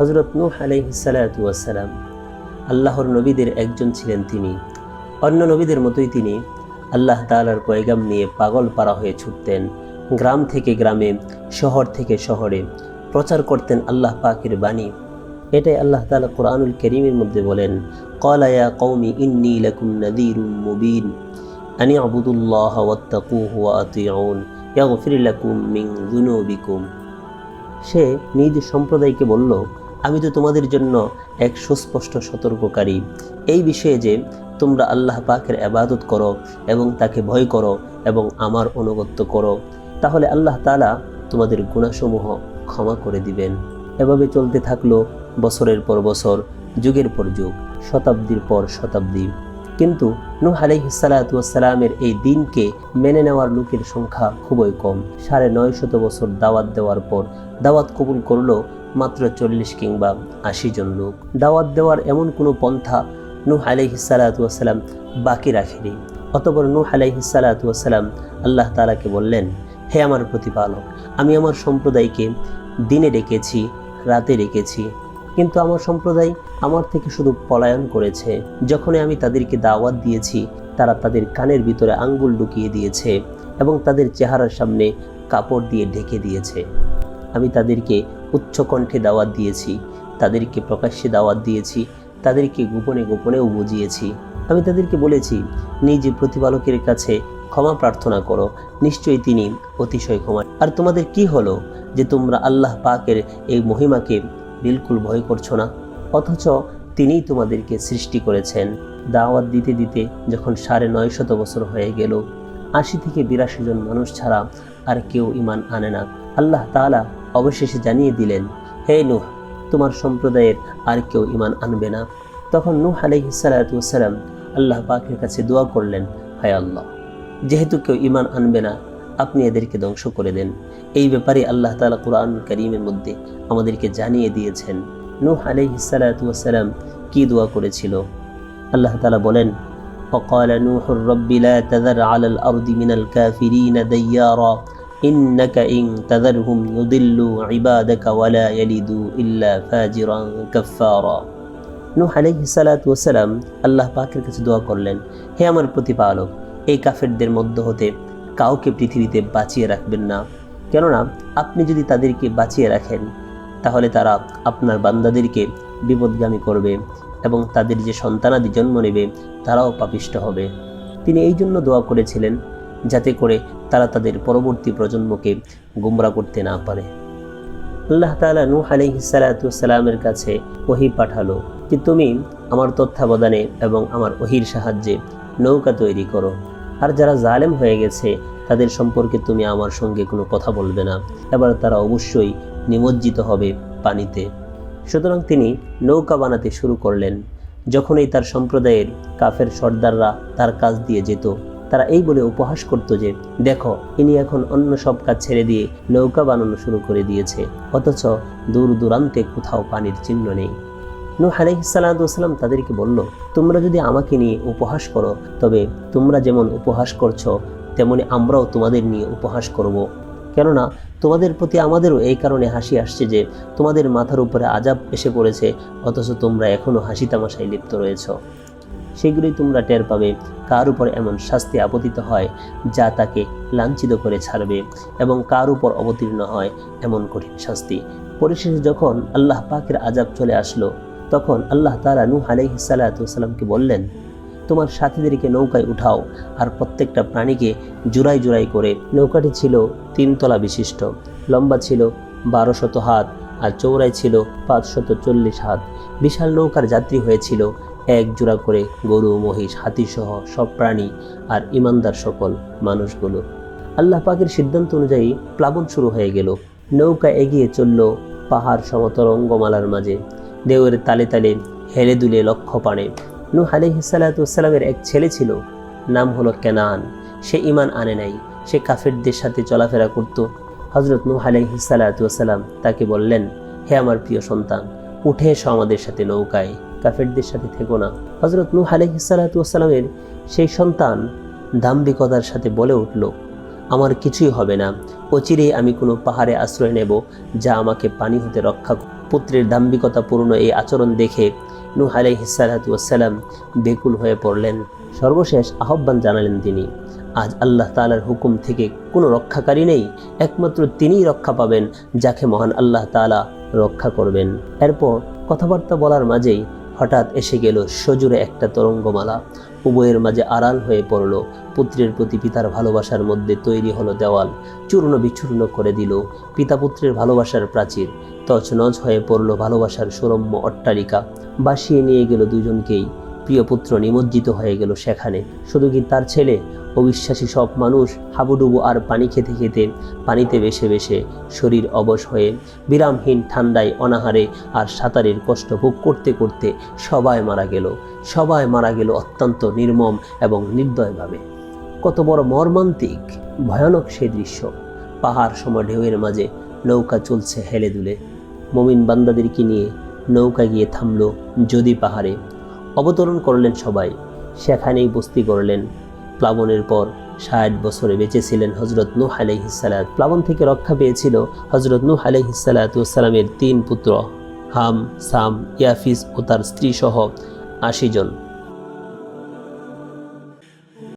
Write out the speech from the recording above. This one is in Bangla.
হযরত নূহ আলাইহিস সালাতু ওয়াস সালাম আল্লাহর নবীদের একজন ছিলেন। তিনি অন্য নবীদের মতোই তিনি আল্লাহ তাআলার পয়গাম নিয়ে পাগল পারা হয়ে ছুটতেন। গ্রাম থেকে গ্রামে, শহর থেকে শহরে প্রচার করতেন আল্লাহ পাকের বাণী। এটাই আল্লাহ তাআলা কোরআনুল কারীমের মধ্যে বলেন, ক্বালা ইয়া কওমি ইন্নী লাকুম নাযীরুম মুবিন আনি আবুদুল্লাহ ওয়াত্তাকুহু ওয়া আতিউন ইয়াগফির লাকুম মিন যুনুবিকুম। সে নিজ সম্প্রদায়কে বলল, আমি তো তোমাদের জন্য এক সুস্পষ্ট সতর্ককারী এই বিষয়ে যে তোমরা আল্লাহ পাকের ইবাদত করো এবং তাকে ভয় করো এবং আমার অনুগত্য করো, তাহলে আল্লাহ তাআলা তোমাদের গুনাহসমূহ ক্ষমা করে দিবেন। এভাবে চলতে থাকলো বছরের পর বছর, যুগের পর যুগ, শতাব্দীর পর শতাব্দী। কিন্তু নূহ আলাইহিস সালাতু ওয়াস সালামের এই দিনকে মেনে নেওয়ার লোকের সংখ্যা খুবই কম। 950 বছর দাওয়াত দেওয়ার পর দাওয়াত কবুল করলো মাত্র 40 কিংবা 80 জন লোক। দাওয়াত দেওয়ার এমন কোনো পন্থা নূহ আলাইহিস সালাতু ওয়াস সালাম বাকি রাখেনি। অতঃপর নূহ আলাইহিস সালাতু ওয়াস সালাম আল্লাহ তাআলাকে বললেন, হে আমার প্রতিপালক, আমি আমার সম্প্রদায়কে দিনে ডেকেছি, রাতে ডেকেছি, কিন্তু আমার সম্প্রদায় আমার থেকে শুধু পলায়ন করেছে। যখনই আমি তাদেরকে দাওয়াত দিয়েছি, তারা তাদের কানের ভিতরে আঙ্গুল ঢুকিয়ে দিয়েছে এবং তাদের চেহারার সামনে কাপড় দিয়ে ঢেকে দিয়েছে। আমি তাদেরকে উচ্চ কণ্ঠে দাওয়াত দিয়েছি, তাদেরকে প্রকাশ্যে দাওয়াত দিয়েছি, তাদেরকে গোপনে গোপনেও বুঝিয়েছি। আমি তাদেরকে বলেছি, নিজ প্রতিপালকের কাছে ক্ষমা প্রার্থনা করো, নিশ্চয়ই তিনি অতিশয় ক্ষমা। আর তোমাদের কি হলো যে তোমরা আল্লাহ পাকের এই মহিমাকে বিলকুল ভয় করছো না, অথচ তিনিই তোমাদেরকে সৃষ্টি করেছেন। দাওয়াত দিতে দিতে যখন 950 বছর হয়ে গেল, 80 থেকে 82 জন মানুষ ছাড়া আর কেউ ঈমান আনে না। আল্লাহ তাআলা অবশেষে জানিয়ে দিলেন, হে নূহ, তোমার সম্প্রদায়ের আর কেউ ঈমান আনবে না। তখন নূহ আলাইহিস সালাতু ওয়াস সালাম আল্লাহ পাকের কাছে দোয়া করলেন, হে আল্লাহ, যেহেতু কেউ ঈমান আনবে না, আপনি এদেরকে ধ্বংস করে দেন। এই ব্যাপারে আল্লাহ তাআলা কুরআনুল কারীমের মধ্যে আমাদেরকে জানিয়ে দিয়েছেন নূহ আলাইহিস সালাতু ওয়াস সালাম কি দোয়া করেছিল। আল্লাহ তাআলা বলেন, وقال نوح رب لا تذر على الأرض من الكافرين ديارا إنك إن تذرهم يضلوا عبادك ولا يلدوا إلا فاجرا كفارا। নূহ আলাইহিস সালাতু ওয়াস সালাম আল্লাহ পাকের কাছে দোয়া করলেন, হে আমার প্রতিপালক, এই কাফেরদের মধ্য হতে কাউকে পৃথিবীতে বাঁচিয়ে রাখবেন না, কেননা আপনি যদি তাদেরকে বাঁচিয়ে রাখেন তাহলে তারা আপনার বান্দাদেরকে বিপদগামী করবে এবং তাদের যে সন্তানাদি জন্ম নেবে তারাও পাপিষ্ঠ হবে। তিনি এই জন্য দোয়া করেছিলেন যাতে করে তারা তাদের পরবর্তী প্রজন্মকে গুমরা করতে না পারে। আল্লাহ তাআলা নূহ আলাইহিস সালাতু ওয়াস সালামের কাছে ওহী পাঠালো যে তুমি আমার তত্ত্বাবধানে এবং আমার ওহীর সাহায্যে নৌকা তৈরি করো, আর যারা জালেম হয়ে গেছে তাদের সম্পর্কে তুমি আমার সঙ্গে কোনো কথা বলবে না, এবার তারা অবশ্যই নিমজ্জিত হবে পানিতে। সুতরাং তিনি নৌকা বানাতে শুরু করলেন। যখনই তার সম্প্রদায়ের কাফের সর্দাররা তার কাজ দিয়ে যেত, তারা এই বলে উপহাস করত যে দেখো, ইনি এখন অন্য সব কাজ ছেড়ে দিয়ে নৌকা বানানো শুরু করে দিয়েছে, অথচ দূর দূরান্তে কোথাও পানির চিহ্ন নেই। নূহ আলাইহিস সালাতু ওয়াস সালাম তাদেরকে বলল, তোমরা যদি আমাকে নিয়ে উপহাস করো, তবে তোমরা যেমন উপহাস করছো তেমনি আমরাও তোমাদের নিয়ে উপহাস করব। কেননা তোমাদের প্রতি আমাদেরও এই কারণে হাসি আসছে যে তোমাদের মাথার উপরে আযাব এসে পড়েছে, অথচ তোমরা এখনও হাসি তামাশায় লিপ্ত রয়েছ। সেগুলোই তোমরা টের পাবে কার উপর এমন শাস্তি আপতিত হয় যা তাকে লাঞ্ছিত করে ছাড়বে, এবং কার উপর অবতীর্ণ হয় এমন কঠিন শাস্তি। পরিশেষে যখন আল্লাহ পাকের আযাব চলে আসলো, তখন আল্লাহ তাআলা নূহ আলাইহিস সালাতু ওয়াস সালামকে বললেন, তোমার সাথীদেরকে নৌকায় উঠাও আর প্রত্যেকটা প্রাণীকে জোড়ায় জোড়ায় করে। নৌকাটি ছিল 3 তলা বিশিষ্ট, লম্বা ছিল 1200 হাত আর চৌড়ায় ছিল 540 হাত। বিশাল নৌকার যাত্রী হয়েছিল 1 জোড়া করে গরু, মহিষ, হাতি সহ সব প্রাণী আর ইমানদার সকল মানুষগুলো। আল্লাহ পাকের সিদ্ধান্ত অনুযায়ী প্লাবন শুরু হয়ে গেল। নৌকা এগিয়ে চলল পাহাড় সমতরঙ্গমালার মাঝে, ঢেউয়ের তালে তালে হেলে দুলে লক্ষ্য পানে। নূহ আলাইহিস সালাতু ওয়াস সালামের এক ছেলে ছিল, নাম হলো কেনান। সে ঈমান আনে নাই, সে কাফেরদের সাথে চলাফেরা করত। হযরত নূহ আলাইহিস সালাতু ওয়াস সালাম তাকে বললেন, হে আমার প্রিয় সন্তান, উঠে এসো আমাদের সাথে নৌকায়, কাফেরদের সাথে থেকো না। হযরত নূহ আলাইহিস সালাতু ওয়াস সালামের সেই সন্তান দাম্ভিকতার সাথে বলে উঠল, আমার কিছুই হবে না, অচিরেই আমি কোনো পাহাড়ে আশ্রয় নেব যা আমাকে পানি হতে রক্ষা করবে। পুত্রের দাম্ভিকতাপূর্ণ এই আচরণ দেখে নূহ আলাইহিস সালাতু ওয়াসসালাম বেকুল হয়ে পড়লেন। সর্বশেষ আহ্বান জানালেন তিনি, আজ আল্লাহ তাআলার হুকুম থেকে কোনো রক্ষাকারী নেই, একমাত্র তিনিই রক্ষা পাবেন, যাকে মহান আল্লাহ তাআলা রক্ষা করবেন। এরপর কথাবার্তা বলার মাঝেই হঠাৎ এসে গেল সজোরে একটা তরঙ্গমালা, উভয়ের মাঝে আড়াল হয়ে পড়ল। পুত্রের প্রতি পিতার ভালোবাসার মধ্যে তৈরি হলো দেওয়াল, চূর্ণ বিচূর্ণ করে দিল পিতা পুত্রের ভালোবাসার প্রাচীর, তছনছ হয়ে পড়ল ভালোবাসার সুরম্য অট্টালিকা, বাসিয়ে নিয়ে গেল দুজনকেই। প্রিয় পুত্র নিমজ্জিত হয়ে গেল সেখানে। শুধু কি তার ছেলে, অবিশ্বাসী সব মানুষ হাবুডুবু আর পানি খেতে খেতে, পানিতে ভেসে ভেসে শরীর অবশ হয়ে, বিরামহীন ঠান্ডায় অনাহারে আর সাঁতারের কষ্ট ভোগ করতে করতে সবাই মারা গেল। সবাই মারা গেল অত্যন্ত নির্মম এবং নির্দয়ভাবে। কত বড় মর্মান্তিক, ভয়ানক সেই দৃশ্য। পাহাড় সম ঢেউয়ের মাঝে নৌকা চলছে হেলে দুলে। মুমিন বান্দাদেরকে নিয়ে নৌকা গিয়ে থামল যদি পাহাড়ে। অবতরণ করলেন সবাই, সেখানেই বস্তি করলেন। প্লাবনের পর ৬০ বছরে বেঁচে ছিলেন হযরত নূহ আলাইহিস সালাম। প্লাবন থেকে রক্ষা পেয়েছিল হযরত নূহ আলাইহিস সালাতু ওয়াসসালামের ৩ পুত্র, হাম, সাম, ইয়াফিস ও তার স্ত্রী সহ ৮০ জন।